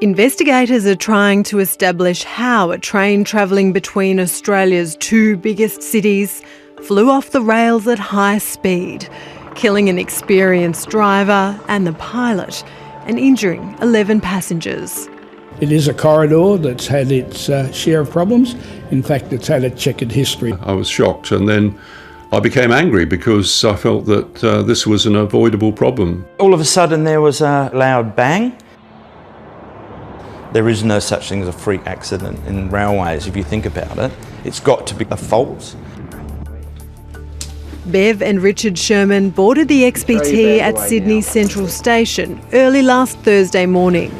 Investigators are trying to establish how a train travelling between Australia's two biggest cities flew off the rails at high speed, killing an experienced driver and the pilot and injuring 11 passengers. It is a corridor that's had its share of problems. In fact, it's had a checkered history. I was shocked, and then I became angry because I felt that this was an avoidable problem. All of a sudden there was a loud bang. There is no such thing as a freak accident in railways, if you think about it. It's got to be a fault. Bev and Richard Sherman boarded the XPT at Sydney Central Station early last Thursday morning.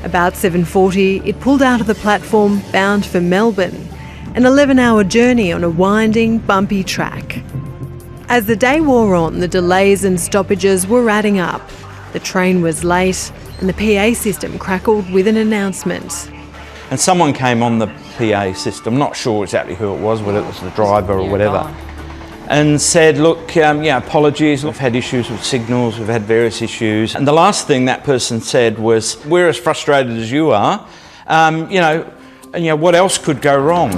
About 7:40, it pulled out of the platform bound for Melbourne, an 11-hour journey on a winding, bumpy track. As the day wore on, the delays and stoppages were adding up. The train was late and the PA system crackled with an announcement. And someone came on the PA system, not sure exactly who it was, whether it was the driver or whatever, and said, look, apologies, we've had issues with signals, we've had various issues. And the last thing that person said was, we're as frustrated as you are, what else could go wrong?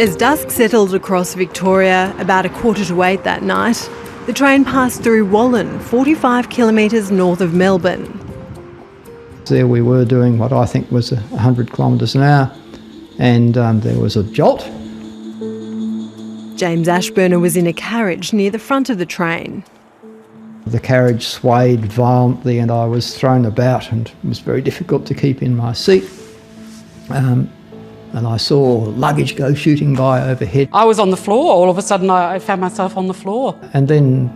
As dusk settled across Victoria, about 7:45 that night, the train passed through Wallan, 45 kilometres north of Melbourne. There we were doing what I think was 100 kilometres an hour, and there was a jolt. James Ashburner was in a carriage near the front of the train. The carriage swayed violently and I was thrown about, and it was very difficult to keep in my seat. And I saw luggage go shooting by overhead. I was on the floor. All of a sudden I found myself on the floor. And then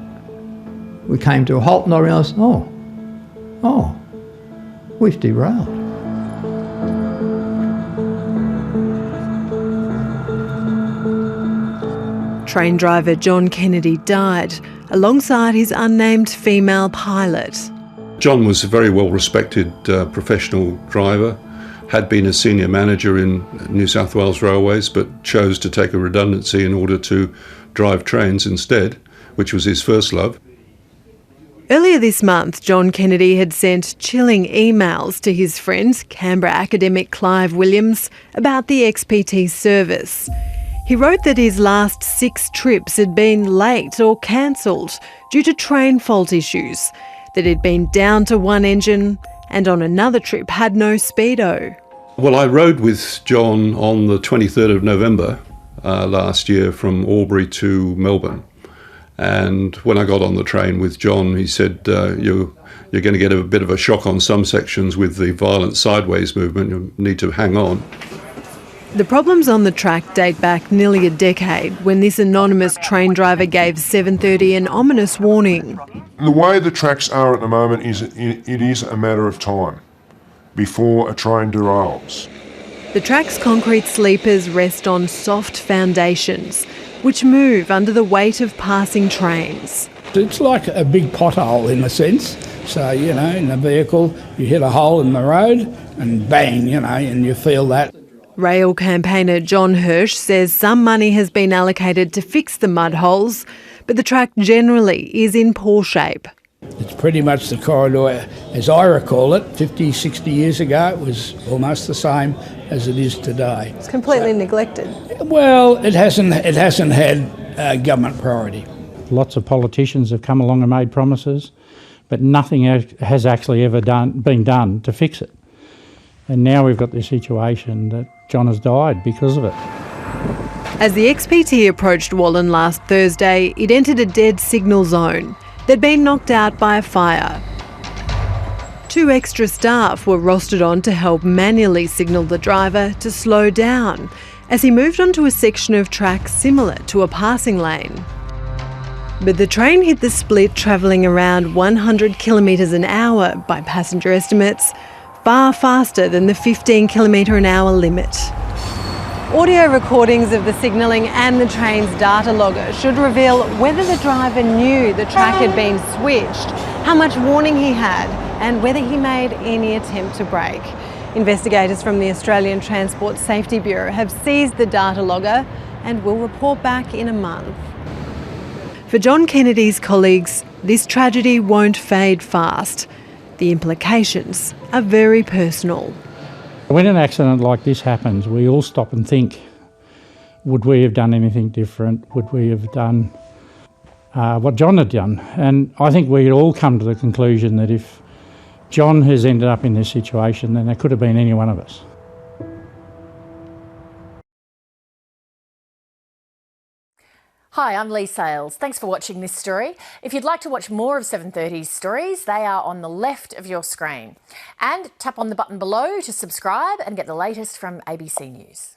we came to a halt and I realised, we've derailed. Train driver John Kennedy died alongside his unnamed female pilot. John was a very well-respected professional driver, had been a senior manager in New South Wales Railways, but chose to take a redundancy in order to drive trains instead, which was his first love. Earlier this month, John Kennedy had sent chilling emails to his friend, Canberra academic Clive Williams, about the XPT service. He wrote that his last 6 trips had been late or cancelled due to train fault issues, that he'd been down to one engine and on another trip had no speedo. Well, I rode with John on the 23rd of November last year from Albury to Melbourne. And when I got on the train with John, he said, you're going to get a bit of a shock on some sections with the violent sideways movement. You need to hang on. The problems on the track date back nearly a decade when this anonymous train driver gave 7:30 an ominous warning. The way the tracks are at the moment is it is a matter of time before a train derails. The track's concrete sleepers rest on soft foundations, which move under the weight of passing trains. It's like a big pothole in a sense. So, in a vehicle, you hit a hole in the road and bang, and you feel that. Rail campaigner John Hirsch says some money has been allocated to fix the mud holes, but the track generally is in poor shape. It's pretty much the corridor as I recall it. 50, 60 years ago, it was almost the same as it is today. It's completely neglected. Well, it hasn't had government priority. Lots of politicians have come along and made promises, but nothing has actually ever been done to fix it. And now we've got this situation that John has died because of it. As the XPT approached Wallan last Thursday, it entered a dead signal zone. They'd been knocked out by a fire. 2 extra staff were rostered on to help manually signal the driver to slow down as he moved onto a section of track similar to a passing lane. But the train hit the split travelling around 100 kilometres an hour by passenger estimates, far faster than the 15 kilometre an hour limit. Audio recordings of the signalling and the train's data logger should reveal whether the driver knew the track had been switched, how much warning he had, and whether he made any attempt to brake. Investigators from the Australian Transport Safety Bureau have seized the data logger and will report back in a month. For John Kennedy's colleagues, this tragedy won't fade fast. The implications are very personal. When an accident like this happens, we all stop and think, would we have done anything different? Would we have done what John had done? And I think we'd all come to the conclusion that if John has ended up in this situation, then it could have been any one of us. Hi, I'm Lee Sales. Thanks for watching this story. If you'd like to watch more of 730's stories, they are on the left of your screen. And tap on the button below to subscribe and get the latest from ABC News.